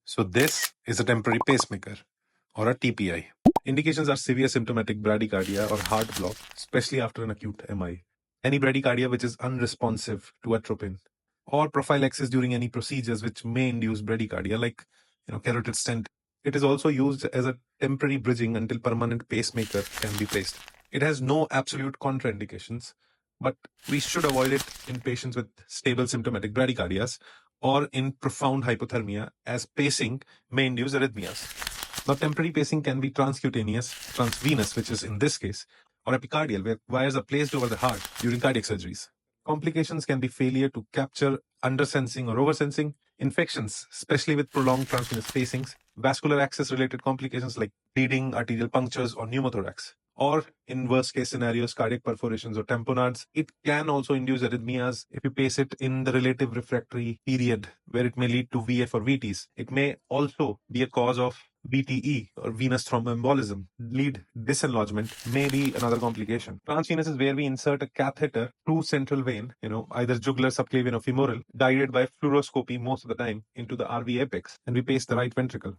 So this is a temporary pacemaker or a TPI. Indications are severe symptomatic bradycardia or heart block, especially after an acute MI. Any bradycardia which is unresponsive to atropine, or prophylaxis during any procedures which may induce bradycardia, like carotid stent. It is also used as a temporary bridging until permanent pacemaker can be placed. It has no absolute contraindications, but we should avoid it in patients with stable symptomatic bradycardias or in profound hypothermia, as pacing may induce arrhythmias. Now, temporary pacing can be transcutaneous, transvenous, which is in this case, or epicardial, where wires are placed over the heart during cardiac surgeries. Complications can be failure to capture, undersensing, or oversensing, infections, especially with prolonged transvenous pacings, vascular access related complications like bleeding, arterial punctures, or pneumothorax. Or in worst case scenarios, cardiac perforations or tamponades. It can also induce arrhythmias if you pace it in the relative refractory period, where it may lead to VF or VTs. It may also be a cause of VTE or venous thromboembolism. Lead disenlargement may be another complication. Transvenous is where we insert a catheter through central vein, either jugular, subclavian, or femoral, guided by fluoroscopy most of the time into the RV apex, and we pace the right ventricle.